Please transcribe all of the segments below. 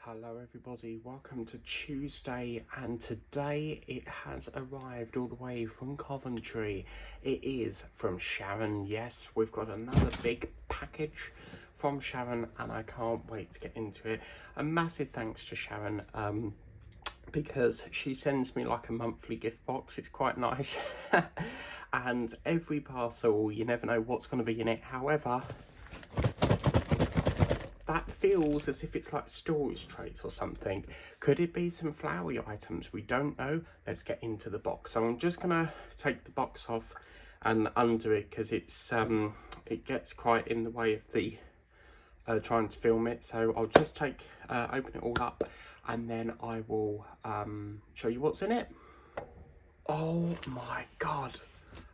Hello everybody, welcome to Tuesday, and today it has arrived all the way from Coventry. It is from Sharon. Yes, we've got another big package from Sharon and I can't wait to get into it. A massive thanks to Sharon because she sends me like a monthly gift box. It's quite nice. And every parcel, you never know what's going to be in it. However, that feels as if it's like storage trays or something. Could it be some flowery items? We don't know. Let's get into the box. So I'm just gonna take the box off and undo it because it's it gets quite in the way of the trying to film it. So I'll just take open it all up and then I will show you what's in it. Oh my god.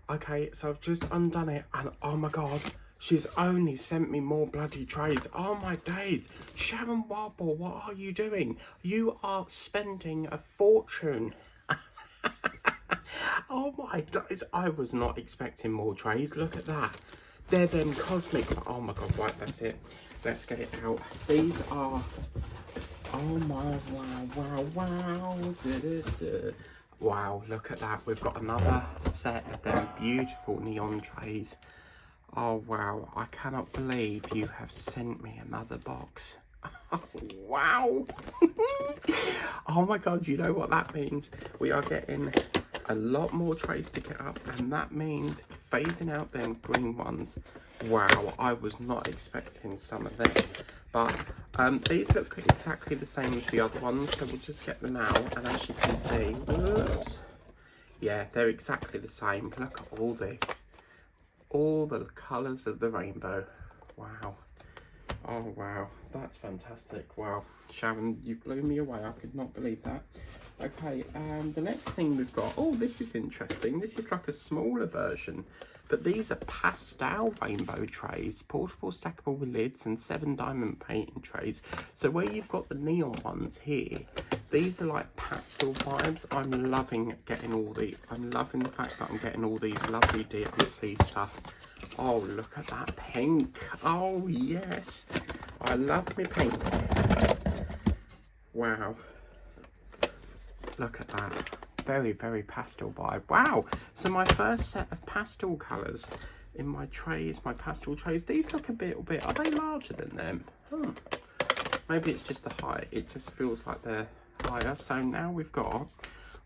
Okay, so I've just undone it and oh my god, she's only sent me more bloody trays. Oh my days. Sharon Warble, what are you doing? You are spending a fortune. Oh my days, I was not expecting more trays. Look at that. They're them cosmic. Oh my god, right, that's it. Let's get it out. These are, oh my, wow. Wow, look at that. We've got another set of them beautiful neon trays. Oh wow, I cannot believe you have sent me another box. Wow. Oh my god, you know what that means? We are getting a lot more trays to get up, and that means phasing out them green ones. Wow, I was not expecting some of them. But these look exactly the same as the other ones, so we'll just get them out, and as you can see, whoops, yeah, they're exactly the same. Look at all this. All the colours of the rainbow. Wow. Oh wow, that's fantastic. Wow, Sharon, you blew me away. I could not believe that. Okay, the next thing we've got, oh, this is interesting. This is like a smaller version, but these are pastel rainbow trays, portable, stackable with lids, and 7 diamond painting trays. So where you've got the neon ones here, these are like pastel vibes. I'm loving getting all the, I'm loving the fact that I'm getting all these lovely DLC stuff. Oh, look at that pink. Oh, yes. I love me pink. Wow. Look at that. Very, very pastel vibe. Wow. So my first set of pastel colours in my trays, my pastel trays. These look a bit, are they larger than them? Maybe it's just the height. It just feels like they're higher. So now we've got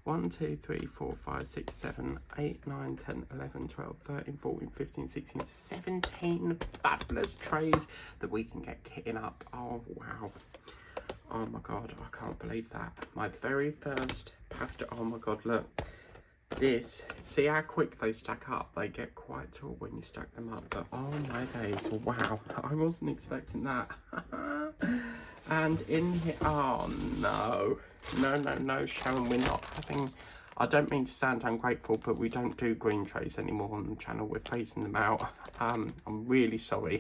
1, 2, 3, 4, 5, 6, 7, 8, 9, 10, 11, 12, 13, 14, 15, 16, 17 fabulous trays that we can get kitting up. Oh, wow. Oh my god, I can't believe that. My very first pastel. Oh my god, look. This, see how quick they stack up? They get quite tall when you stack them up. But oh my days, wow. I wasn't expecting that. And in here, oh no. No, Sharon, we're not having, I don't mean to sound ungrateful, but we don't do green trays anymore on the channel. We're phasing them out. I'm really sorry.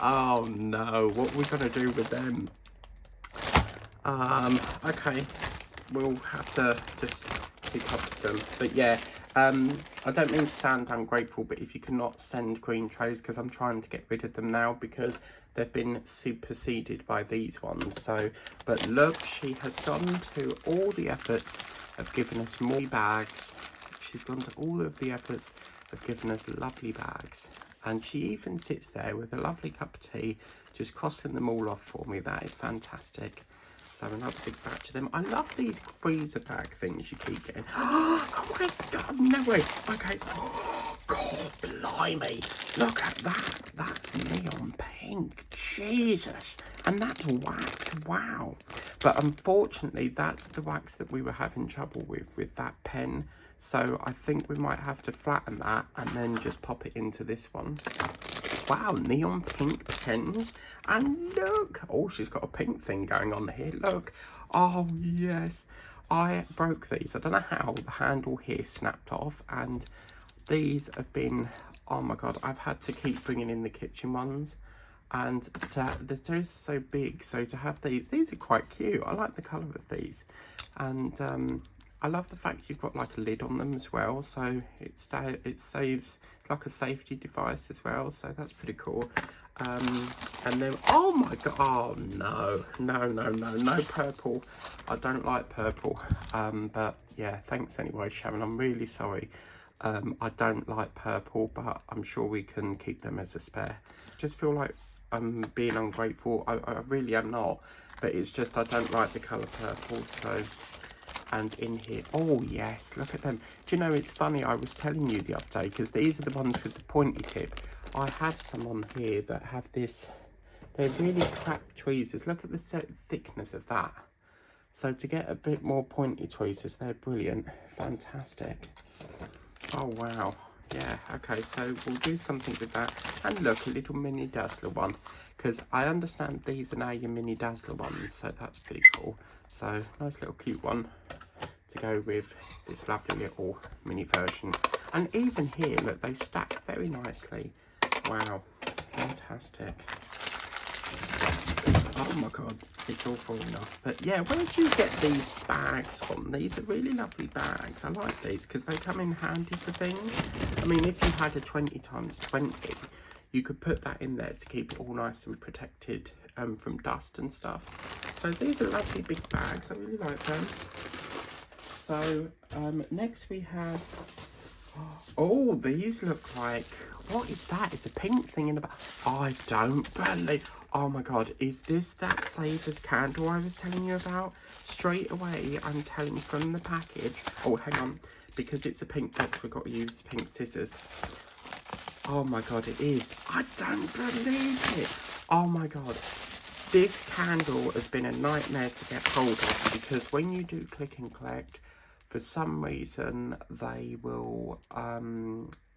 Oh no, what are we gonna do with them? Okay, we'll have to just keep up with them. But yeah, I don't mean to sound ungrateful, but if you cannot send green trays, because I'm trying to get rid of them now because they've been superseded by these ones. So, but look, she has gone to all the efforts of giving us more bags. She's gone to all of the efforts of giving us lovely bags. And she even sits there with a lovely cup of tea, just crossing them all off for me. That is fantastic. So another big batch of them. I love these freezer bag things you keep getting. Oh my god, no way. Okay. Oh, god blimey. Look at that. That's neon pink. Jesus. And that's wax. Wow. But unfortunately, that's the wax that we were having trouble with that pen. So I think we might have to flatten that and then just pop it into this one. Wow, neon pink pens. And look, oh, she's got a pink thing going on here. Look. Oh, yes. I broke these. I don't know how. The handle here snapped off. And these have been, oh my god, I've had to keep bringing in the kitchen ones. And they're so big. So to have these are quite cute. I like the colour of these. And I love the fact you've got like a lid on them as well, so it saves, it's like a safety device as well, so that's pretty cool. And then, oh my god, oh no purple. I don't like purple. But yeah, thanks anyway, Sharon. I'm really sorry. I don't like purple, but I'm sure we can keep them as a spare. Just feel like I'm being ungrateful. I really am not, but it's just I don't like the colour purple. So, and in here, oh yes, look at them. Do you know, it's funny, I was telling you the other day, because these are the ones with the pointy tip. I have some on here that have this, they're really crap tweezers. Look at the thickness of that. So to get a bit more pointy tweezers, they're brilliant. Fantastic. Oh wow. Yeah, okay, so we'll do something with that. And look, a little mini Dazzler one, because I understand these are now your mini Dazzler ones, so that's pretty cool. So nice little cute one to go with this lovely little mini version. And even here, look, they stack very nicely. Wow, fantastic. Oh my god, it's all falling off. But yeah, where do you get these bags from? These are really lovely bags. I like these because they come in handy for things. I mean, if you had a 20x20, you could put that in there to keep it all nice and protected from dust and stuff. So these are lovely big bags. I really like them. So next we have, oh, these look like, what is that? It's a pink thing in the back. I don't believe, oh my god, is this that Savers candle I was telling you about? Straight away, I'm telling from the package. Oh, hang on, because it's a pink box, we've got to use pink scissors. Oh my god, it is. I don't believe it. Oh my god. This candle has been a nightmare to get hold of, because when you do click and collect, for some reason they will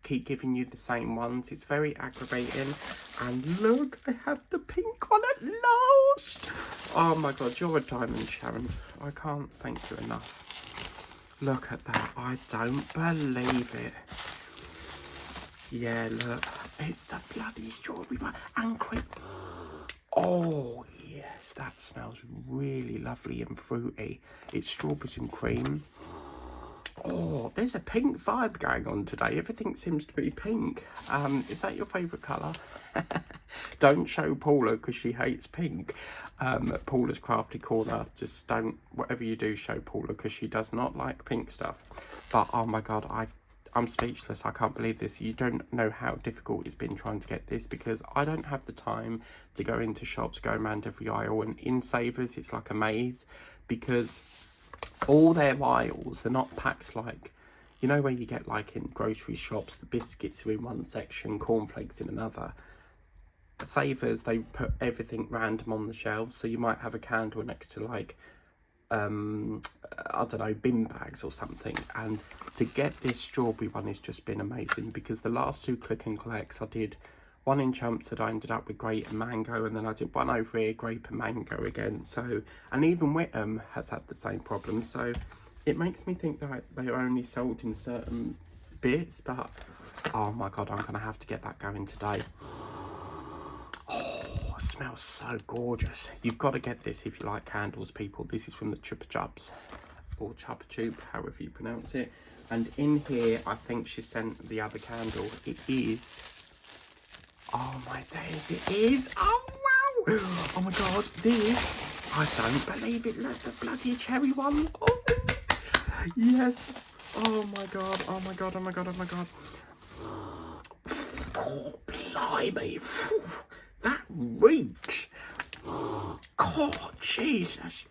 keep giving you the same ones. It's very aggravating. And look, I have the pink one at last. Oh my god, you're a diamond, Sharon. I can't thank you enough. Look at that. I don't believe it. Yeah, look, it's the bloody strawberry one. And quick. Oh yes, that smells really lovely and fruity. It's strawberries and cream. Oh, there's a pink vibe going on today. Everything seems to be pink. Is that your favourite colour? Don't show Paula because she hates pink. Paula's Crafty Corner. Just don't, whatever you do, show Paula because she does not like pink stuff. But oh my god, I'm speechless. I can't believe this. You don't know how difficult it's been trying to get this, because I don't have the time to go into shops, go around every aisle, and in Savers it's like a maze, because all their aisles, they're not packed like, you know, where you get like in grocery shops, the biscuits are in one section, cornflakes in another. Savers, they put everything random on the shelves, so you might have a candle next to like I don't know, bin bags or something. And to get this strawberry one has just been amazing, because the last two click and collects, I did one in Chelmsford, I ended up with grape and mango, and then I did one over here, grape and mango again. So, and even Whittam has had the same problem, so it makes me think that they are only sold in certain bits. But oh my god, I'm gonna have to get that going today. Oh, it smells so gorgeous. You've got to get this if you like candles, people. This is from the Chupa Chups, or Chupa Chup, however you pronounce it. And in here, I think she sent the other candle. It is, oh my days, it is. Oh wow. Oh my god, this, I don't believe it. Look, the bloody cherry one. Oh yes. Oh my god, oh my god, oh my god, oh my god. Oh, blimey. That reach. God, Jesus.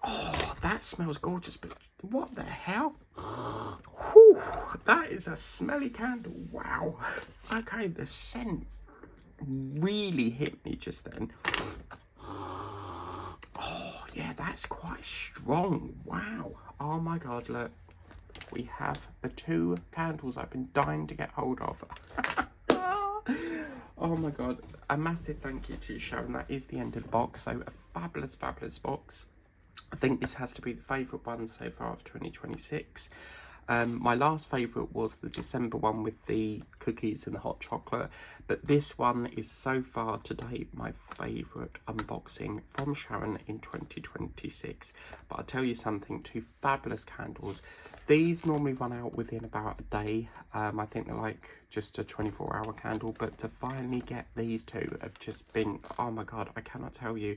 Oh, that smells gorgeous, but what the hell? Whew, that is a smelly candle. Wow. Okay, the scent really hit me just then. Oh, yeah, that's quite strong. Wow. Oh my god, look. We have the two candles I've been dying to get hold of. Oh my god, a massive thank you to Sharon. That is the end of the box. So a fabulous, fabulous box. I think this has to be the favourite one so far of 2026. My last favourite was the December one with the cookies and the hot chocolate, but this one is so far to date my favourite unboxing from Sharon in 2026. But I'll tell you something, two fabulous candles. These normally run out within about a day. I think they're like just a 24-hour candle, but to finally get these two have just been, oh my god, I cannot tell you,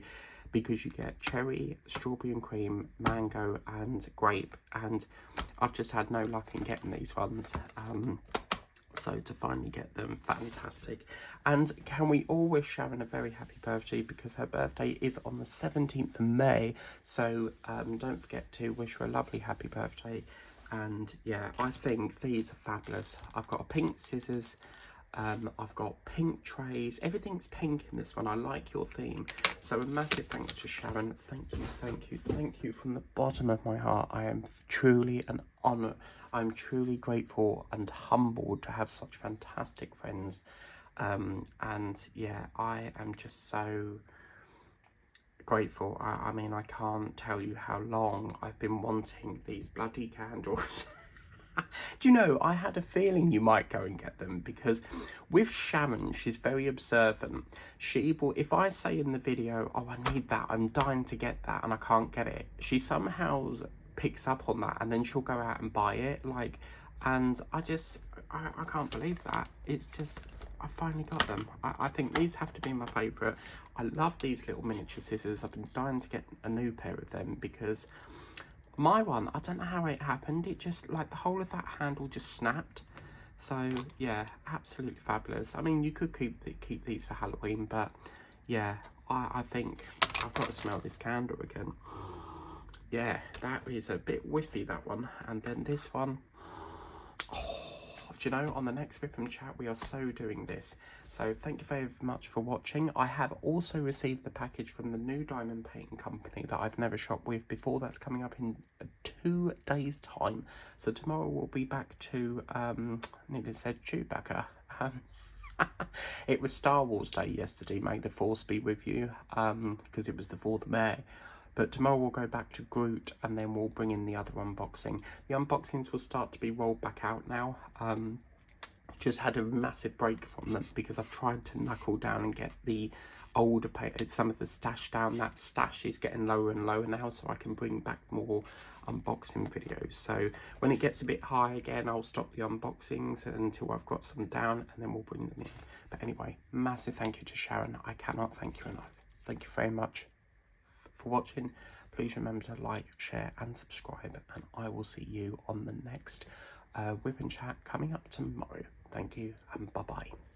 because you get cherry, strawberry and cream, mango and grape, and I've just had no luck in getting these ones. So to finally get them, fantastic. And can we all wish Sharon a very happy birthday, because her birthday is on the 17th of May. So don't forget to wish her a lovely happy birthday. And yeah, I think these are fabulous. I've got a pink scissors. I've got pink trays. Everything's pink in this one. I like your theme. So a massive thanks to Sharon. Thank you, thank you, thank you from the bottom of my heart. I am truly an honour. I'm truly grateful and humbled to have such fantastic friends. And yeah, I am just so grateful. I mean, I can't tell you how long I've been wanting these bloody candles. Do you know, I had a feeling you might go and get them, because with Sharon, she's very observant. She will, if I say in the video, oh, I need that, I'm dying to get that, and I can't get it, she somehow picks up on that, and then she'll go out and buy it, like, and I can't believe that. It's just, I finally got them. I think these have to be my favourite. I love these little miniature scissors. I've been dying to get a new pair of them, because my one, I don't know how it happened, it just, like, the whole of that handle just snapped. So yeah, absolutely fabulous. I mean, you could keep these for Halloween, but yeah, I think I've got to smell this candle again. Yeah, that is a bit whiffy, that one. And then this one, oh, do you know, on the next Rip and Chat, we are so doing this. So thank you very much for watching. I have also received the package from the new diamond painting company that I've never shopped with before. That's coming up in 2 days' time. So tomorrow we'll be back to, I nearly said Chewbacca. It was Star Wars Day yesterday. May the Force be with you, because it was the 4th of May. But tomorrow we'll go back to Groot, and then we'll bring in the other unboxing. The unboxings will start to be rolled back out now. Just had a massive break from them, because I've tried to knuckle down and get the older some of the stash down. That stash is getting lower and lower now, so I can bring back more unboxing videos. So when it gets a bit high again, I'll stop the unboxings until I've got some down, and then we'll bring them in. But anyway, massive thank you to Sharon. I cannot thank you enough. Thank you very much for watching. Please remember to like, share and subscribe, and I will see you on the next Whip and Chat coming up tomorrow. Thank you, and bye bye.